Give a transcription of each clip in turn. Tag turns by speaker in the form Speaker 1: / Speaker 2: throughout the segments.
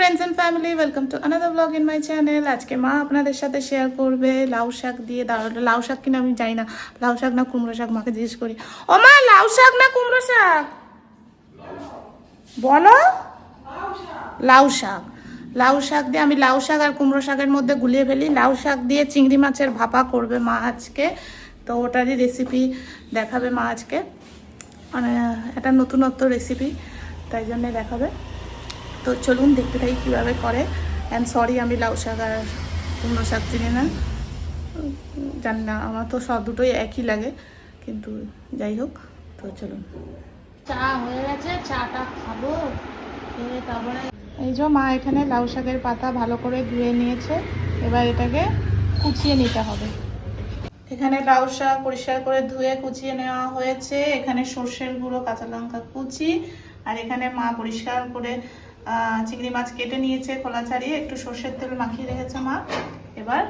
Speaker 1: Friends and family welcome to another vlog in my channel. आज के माँ আপনাদের সাথে শেয়ার করবে লাউ শাক দিয়ে লাউ শাক কিনা আমি জানি না, লাউ শাক না কুমড়ো শাক, মাকে জিজ্ঞেস করি ও মা লাউ শাক না কুমড়ো শাক বলো। লাউ শাক, লাউ শাক দিয়ে আমি লাউ শাক আর কুমড়ো শাকের মধ্যে গুলিয়ে ফেলি। লাউ শাক দিয়ে চিংড়ি মাছের ভাপা করবে মা আজকে, তো ওটারই রেসিপি দেখাবে মা আজকে। মানে এটা নতুনত্ব রেসিপি, তাই জন্যে দেখাবে। তো চলুন দেখতে থাকি কীভাবে করে। অ্যান্ড সরি আমি লাউ শাক আর কুমড়ো শাক চিনি না, জানি না, আমার তো সব দুটোই একই লাগে, কিন্তু যাই হোক। তো চলুন, চা হয়ে গেছে, চাটা খাবো। তারপরে এই যে মা এখানে লাউ শাকের পাতা ভালো করে ধুয়ে নিয়েছে, এবার এটাকে কুচিয়ে নিতে হবে। এখানে লাউ শাক পরিষ্কার করে ধুয়ে কুচিয়ে নেওয়া হয়েছে। এখানে সর্ষের গুঁড়ো, কাঁচা লঙ্কা কুচি, আর এখানে মা পরিষ্কার করে চিংড়ি মাছ কেটে নিয়েছে, খোলা ছাড়িয়ে একটু সর্ষের তেল মাখিয়ে রেখেছে মা। এবার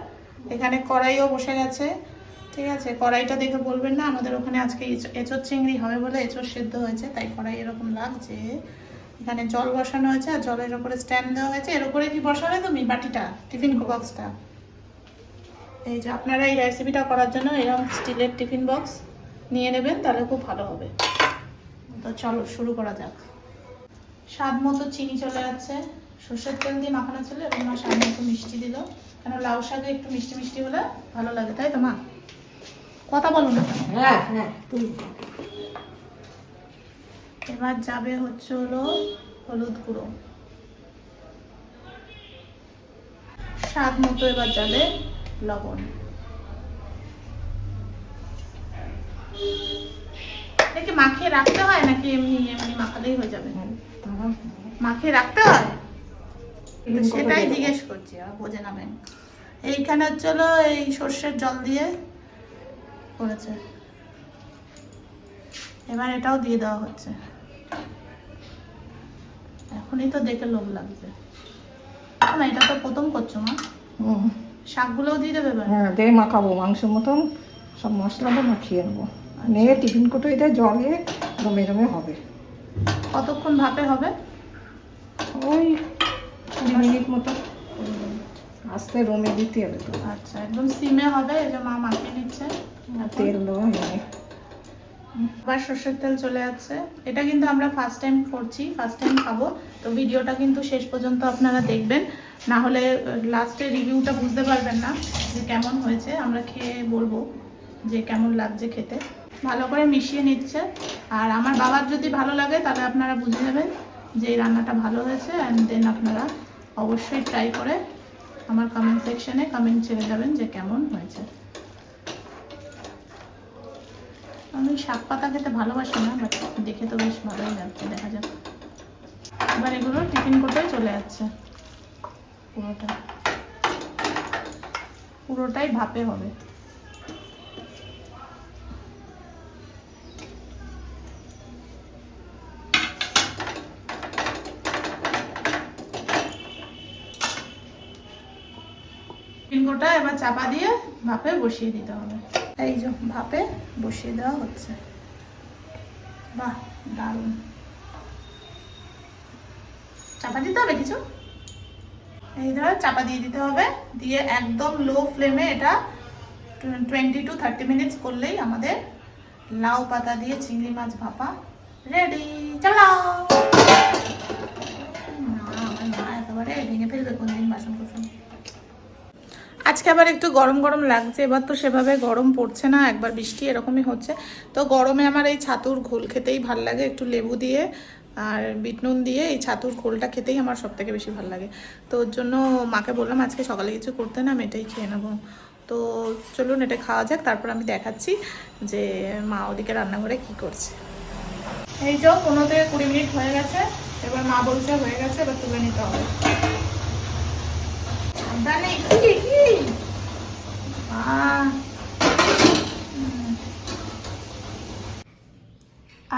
Speaker 1: এখানে কড়াইও বসে গেছে, ঠিক আছে। কড়াইটা দেখে বলবেন না, আমাদের ওখানে আজকে এঁচোড় চিংড়ি হবে বলে এঁচোড় সেদ্ধ হয়েছে, তাই কড়াই এরকম লাগছে। এখানে জল বসানো হয়েছে, আর জলের ওপরে স্ট্যান্ড দেওয়া হয়েছে। এর উপরে কি বসাবে তুমি? বাটিটা, টিফিন বক্সটা। এই যে আপনারা এই রেসিপিটা করার জন্য এরকম স্টিলের টিফিন বক্স নিয়ে নেবেন, তাহলে খুব ভালো হবে। তো চলো শুরু করা যাক। স্বাদ মতো চিনি চলে যাচ্ছে, সর্ষের তেল দিয়ে মাখানো ছিল, এবং মা স্বাদ মতো মিষ্টি দিল, কেন লাউ শাকে একটু মিষ্টি মিষ্টি হলে ভালো লাগে, তাই তো মা? কথা বলো না।
Speaker 2: হ্যাঁ হ্যাঁ।
Speaker 1: এবার যাবে হচ্ছে হলো হলুদ গুঁড়ো, স্বাদ মতো এবার যাবে লবণ। একে মাখিয়ে রাখতে হয় নাকি এমনি এমনি মাখালেই হয়ে যাবে? মাখিয়ে রাখতে হয়, সেটাই জিজ্ঞেস করছি, আর বোঝে না ব্যাংক। এইখানে চলো এই সর্ষের জল দিয়ে করেছে, এবার এটাও দিয়ে দেওয়া হচ্ছে। এখনই তো দেখে লোভ লাগছে না, এটা তো প্রথম করছো মা। শাকগুলোও দিয়ে দেবে এবার?
Speaker 2: হ্যাঁ, দিয়ে মাখাবো, মাংসের মতন সব মশলাটা মাখিয়ে নেবো, নিয়ে টিফিন কোটোইতে জলে জমে জমে হবে।
Speaker 1: কতক্ষণ ভাপে হবে?
Speaker 2: ওই 20 মিনিট মতো আস্তে রোমে দিতে হবে তো।
Speaker 1: আচ্ছা, একদম সিমে হবে। এই যে মা মাখিয়ে নিচ্ছে,
Speaker 2: তেল দেওয়া হয়নি।
Speaker 1: আবার সর্ষের তেল চলে যাচ্ছে। এটা কিন্তু আমরা ফার্স্ট টাইম করছি, ফার্স্ট টাইম খাবো, তো ভিডিওটা কিন্তু শেষ পর্যন্ত আপনারা দেখবেন, না হলে লাস্টে রিভিউটা বুঝতে পারবেন না যে কেমন হয়েছে। আমরা খেয়ে বলবো যে কেমন লাগছে খেতে। ভালো করে মিশিয়ে নিচ্ছে, আর আমার বাবার যদি ভালো লাগে তাহলে আপনারা বুঝে নেবেন যে এই রান্নাটা ভালো হয়েছে। অ্যান্ড দেন আপনারা অবশ্যই ট্রাই করে আমার কমেন্ট সেকশনে কমেন্ট ছেড়ে যাবেন যে কেমন হয়েছে। আমি শাক পাতা খেতে ভালোবাসি না, বাট দেখে তো বেশ ভালোই লাগছে, দেখা যাক। এবার এগুলো টিফিন কোটোয় চলে যাচ্ছে, পুরোটাই ভাপে হবে। টিফিন কোটা এবার চাপা দিয়ে ভাপে বসিয়ে দিতে হবে। এই যে ভাপে বসিয়ে দেওয়া হচ্ছে। বাহ, দারুণ। চাপা দিতে হবে কিছু, এই ধরো চাপা দিয়ে দিতে হবে, দিয়ে একদম লো ফ্লেমে এটা 20 to 30 মিনিটস করলেই আমাদের লাউ পাতা দিয়ে চিংড়ি মাছ ভাপা রেডি। চলো না, একেবারে ভেঙে ফেলবে কোনদিন বাসন কোসন। আজকে আবার একটু গরম গরম লাগছে, এবার তো সেভাবে গরম পড়ছে না, একবার বৃষ্টি এরকমই হচ্ছে। তো গরমে আমার এই ছাতুর ঘোল খেতেই ভাল লাগে, একটু লেবু দিয়ে আর বিট নুন দিয়ে এই ছাতুর ঘোলটা খেতেই আমার সব থেকে বেশি ভালো লাগে। তো ওর জন্য মাকে বললাম আজকে সকালে কিছু করতে না, আমি এটাই খেয়ে নেবো। তো চলুন এটা খাওয়া যাক, তারপর আমি দেখাচ্ছি যে মা ওদিকে রান্নাঘরে কি করছে। এই যে 15 থেকে 20 মিনিট হয়ে গেছে, এবার মা বলছে হয়ে গেছে, এবার তুলে নিতে হবে।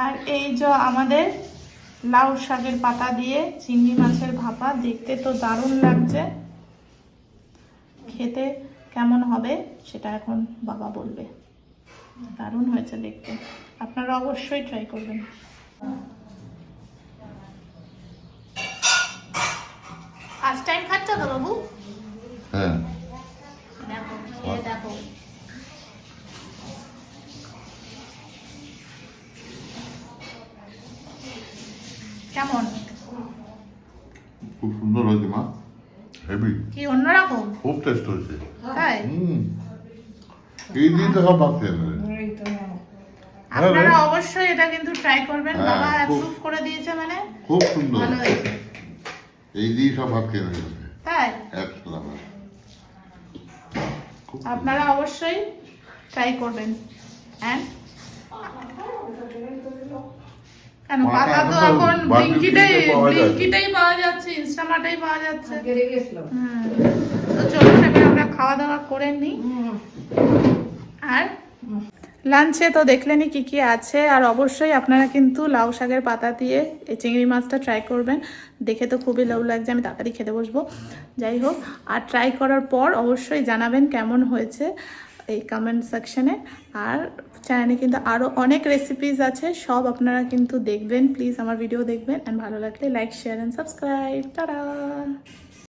Speaker 1: আর এই যে আমাদের লাউ শাকের পাতা দিয়ে চিংড়ি মাছের ভাপা, দেখতে তো দারুণ লাগছে, খেতে কেমন হবে সেটা এখন বাবা বলবে। দারুণ হয়েছে দেখতে, আপনারা অবশ্যই ট্রাই করবেন। ফার্স্ট টাইম খাচ্ছ তো বাবু?
Speaker 3: হ্যাঁ
Speaker 1: দেখো খেয়ে দেখো। কেমন?
Speaker 3: খুব সুন্দর হয়েছে মা, হেভি,
Speaker 1: কি অন্যরকম?
Speaker 3: খুব টেস্ট হয়েছে।
Speaker 1: তাই?
Speaker 3: এই দিন তো সব ভাত খেয়ে নেবে।
Speaker 2: এই তো নাও।
Speaker 1: আপনারা অবশ্যই এটা কিন্তু ট্রাই করবেন।
Speaker 3: হ্যাঁ,
Speaker 1: বাবা
Speaker 3: খুব-
Speaker 1: অ্যাপ্রুভ করে দিয়েছে মানে
Speaker 3: খুব সুন্দর,
Speaker 1: ভালো হয়েছে।
Speaker 3: এই দিয়ে সব ভাত খেয়ে নেবে।
Speaker 1: তাই
Speaker 3: একদম খুব
Speaker 1: আপনারা অবশ্যই ট্রাই করবেন। হ্যাঁ কেন
Speaker 3: পাতা
Speaker 1: পাতা তো
Speaker 3: এখন তো
Speaker 1: এখন
Speaker 3: বার্বিকিউতে পাওয়া যায়।
Speaker 1: ব্লিঙ্কিটেই পাওয়া যাচ্ছে, ইনস্টামার্টেই পাওয়া যাচ্ছে।
Speaker 2: কেড়ে গেছিল।
Speaker 1: তো চলুন এবার আমরা খাওয়া দাওয়া করে নিই। আর লাঞ্চে তো দেখলেনই কি কি আছে। আর অবশ্যই আপনারা কিন্তু লাউ শাকের পাতা দিয়ে এই চিংড়ি মাছটা ট্রাই করবেন। দেখে তো খুবই লোভ লাগছে, আমি তাড়াতাড়ি খেতে বসবো। যাই হোক, আর ট্রাই করার পর অবশ্যই জানাবেন কেমন হয়েছে এই কমেন্ট সেকশনে। আর চ্যানেলে কিন্তু আরও অনেক রেসিপিস আছে, সব আপনারা কিন্তু দেখবেন। প্লিজ আমার ভিডিও দেখবেন, অ্যান্ড ভালো লাগলে like, share and subscribe. Tata.